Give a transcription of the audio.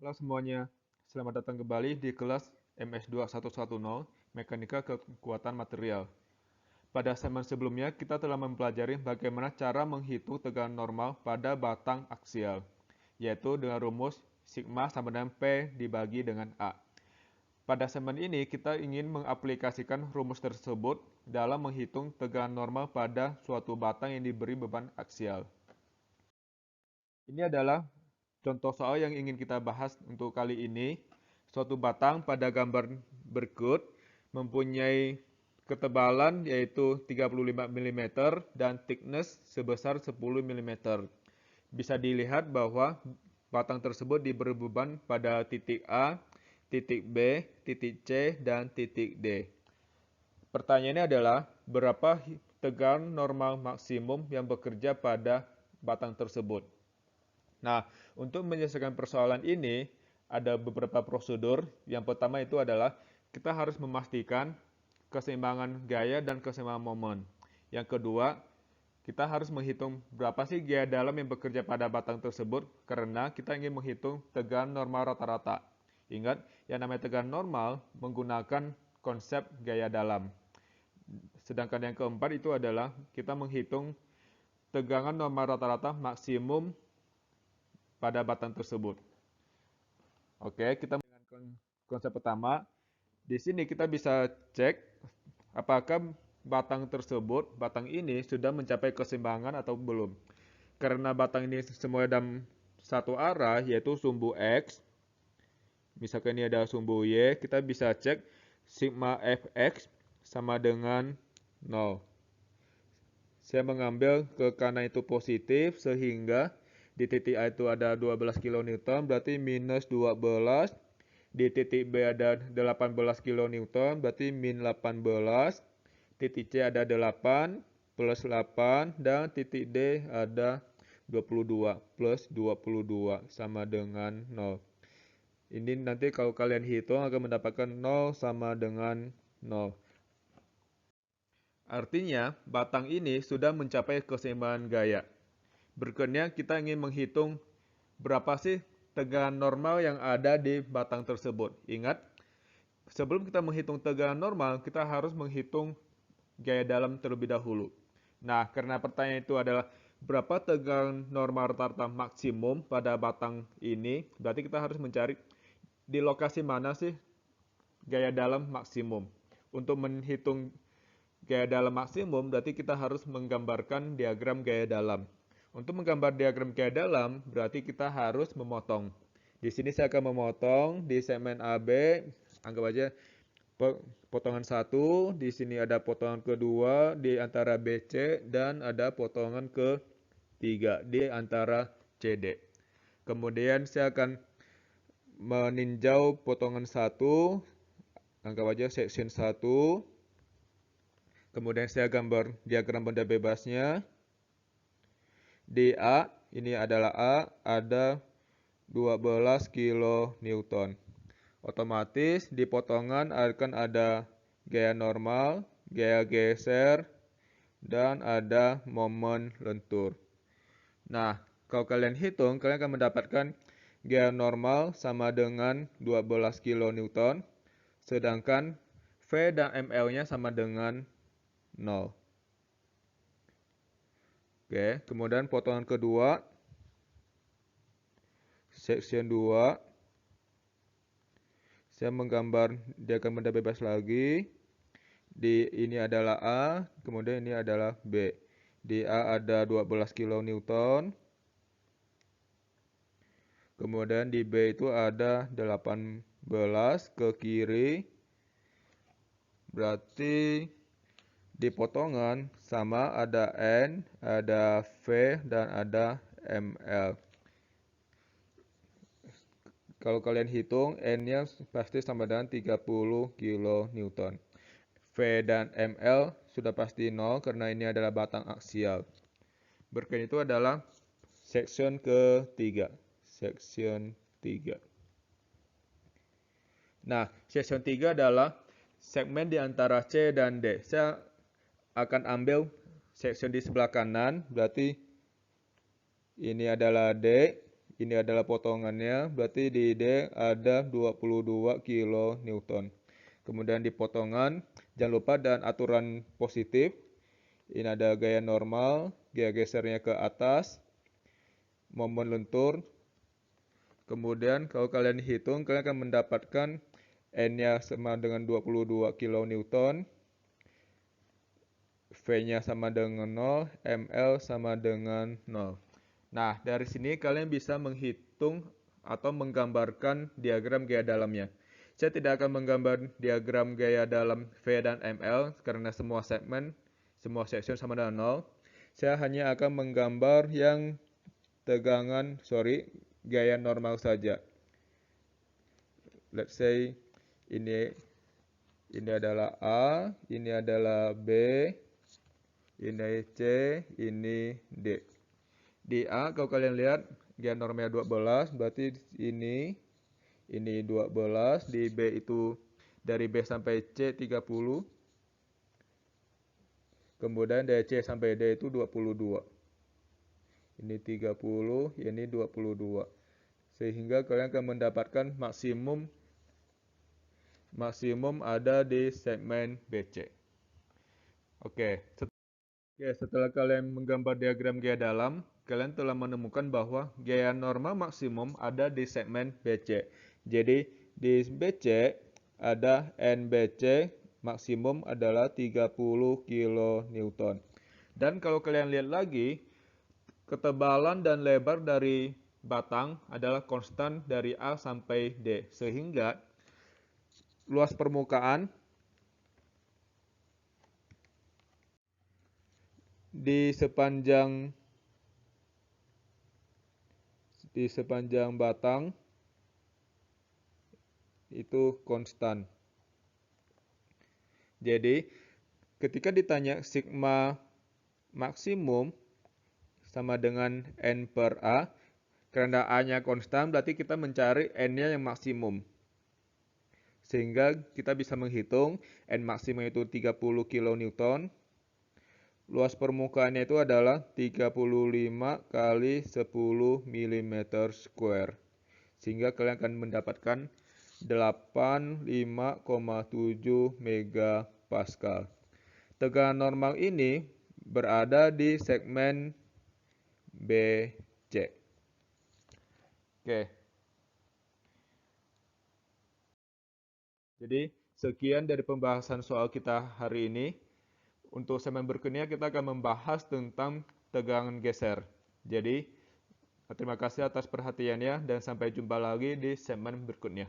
Halo semuanya, selamat datang kembali di kelas MS2110 Mekanika Kekuatan Material. Pada segmen sebelumnya, kita telah mempelajari bagaimana cara menghitung tegangan normal pada batang aksial, yaitu dengan rumus sigma sama dengan P dibagi dengan A. Pada segmen ini, kita ingin mengaplikasikan rumus tersebut dalam menghitung tegangan normal pada suatu batang yang diberi beban aksial. Ini adalah contoh soal yang ingin kita bahas untuk kali ini. Suatu batang pada gambar berikut mempunyai ketebalan yaitu 35 mm dan thickness sebesar 10 mm. Bisa dilihat bahwa batang tersebut diberi beban pada titik A, titik B, titik C, dan titik D. Pertanyaannya adalah, berapa tegangan normal maksimum yang bekerja pada batang tersebut? Nah, untuk menyelesaikan persoalan ini, ada beberapa prosedur. Yang pertama itu adalah kita harus memastikan keseimbangan gaya dan keseimbangan momen. Yang kedua, kita harus menghitung berapa sih gaya dalam yang bekerja pada batang tersebut karena kita ingin menghitung tegangan normal rata-rata. Ingat, yang namanya tegangan normal menggunakan konsep gaya dalam. Sedangkan yang keempat itu adalah kita menghitung tegangan normal rata-rata maksimum pada batang tersebut. Oke, kita dengan konsep pertama. Di sini kita bisa cek apakah batang ini sudah mencapai keseimbangan atau belum. Karena batang ini semua dalam satu arah, yaitu sumbu X. Misalkan ini ada sumbu Y, kita bisa cek sigma Fx sama dengan 0. Saya mengambil ke kanan itu positif sehingga di titik A itu ada 12 kN, berarti minus 12. Di titik B ada 18 kN, berarti min 18. Titik C ada 8 plus 8. Dan titik D ada 22 plus 22 sama dengan 0. Ini nanti kalau kalian hitung akan mendapatkan 0 sama dengan 0. Artinya, batang ini sudah mencapai keseimbangan gaya. Berikutnya kita ingin menghitung berapa sih tegangan normal yang ada di batang tersebut. Ingat, sebelum kita menghitung tegangan normal, kita harus menghitung gaya dalam terlebih dahulu. Nah, karena pertanyaan itu adalah berapa tegangan normal rata-rata maksimum pada batang ini, berarti kita harus mencari di lokasi mana sih gaya dalam maksimum. Untuk menghitung gaya dalam maksimum, berarti kita harus menggambarkan diagram gaya dalam. Untuk menggambar diagram gaya dalam, berarti kita harus memotong. Di sini saya akan memotong di segmen AB, anggap aja potongan 1, di sini ada potongan kedua di antara BC, dan ada potongan ketiga di antara CD. Kemudian saya akan meninjau potongan 1, anggap aja section 1. Kemudian saya gambar diagram benda bebasnya. Di A, ini adalah A, ada 12 kN. Otomatis di potongan akan ada gaya normal, gaya geser, dan ada momen lentur. Nah, kalau kalian hitung, kalian akan mendapatkan gaya normal sama dengan 12 kN, sedangkan V dan ML-nya sama dengan 0. Oke, kemudian potongan kedua, section 2. Saya menggambar diagram benda bebas lagi. Di ini adalah A, kemudian ini adalah B. Di A ada 12 kN. Kemudian di B itu ada 18 ke kiri. Berarti di potongan sama ada N, ada V, dan ada ML. Kalau kalian hitung, N-nya pasti sama dengan 30 kN. V dan ML sudah pasti 0 karena ini adalah batang aksial. Berikut itu adalah section ketiga. Section 3. Nah, section 3 adalah segmen di antara C dan D. Saya akan ambil section di sebelah kanan, berarti ini adalah D, ini adalah potongannya, berarti di D ada 22 kN. Kemudian di potongan, jangan lupa dan aturan positif, ini ada gaya normal, gaya gesernya ke atas, momen lentur. Kemudian kalau kalian hitung, kalian akan mendapatkan N-nya sama dengan 22 kN, V-nya sama dengan 0, ML sama dengan 0. Nah, dari sini kalian bisa menghitung atau menggambarkan diagram gaya dalamnya. Saya tidak akan menggambar diagram gaya dalam V dan ML karena semua segmen, semua section sama dengan 0. Saya hanya akan menggambar yang gaya normal saja. Let's say ini adalah A, ini adalah B, ini C, ini D. Di A, kalau kalian lihat, gaya normalnya 12, berarti ini 12, di B itu dari B sampai C 30, kemudian dari C sampai D itu 22. Ini 30, ini 22. Sehingga kalian akan mendapatkan maksimum ada di segmen BC. Oke, setelah kalian menggambar diagram gaya dalam, kalian telah menemukan bahwa gaya normal maksimum ada di segmen BC. Jadi di BC ada NBC maksimum adalah 30 kN. Dan kalau kalian lihat lagi, ketebalan dan lebar dari batang adalah konstan dari A sampai D. Sehingga luas permukaan di sepanjang batang itu konstan. Jadi, ketika ditanya sigma maksimum sama dengan N per A, karena A-nya konstan, berarti kita mencari N-nya yang maksimum. Sehingga kita bisa menghitung N maksimum itu 30 kN. Luas permukaannya itu adalah 35 kali 10 mm square. Sehingga kalian akan mendapatkan 85,7 megapascal. Tekanan normal ini berada di segmen BC. Oke. Jadi, sekian dari pembahasan soal kita hari ini. Untuk segmen berikutnya kita akan membahas tentang tegangan geser. Jadi, terima kasih atas perhatiannya dan sampai jumpa lagi di segmen berikutnya.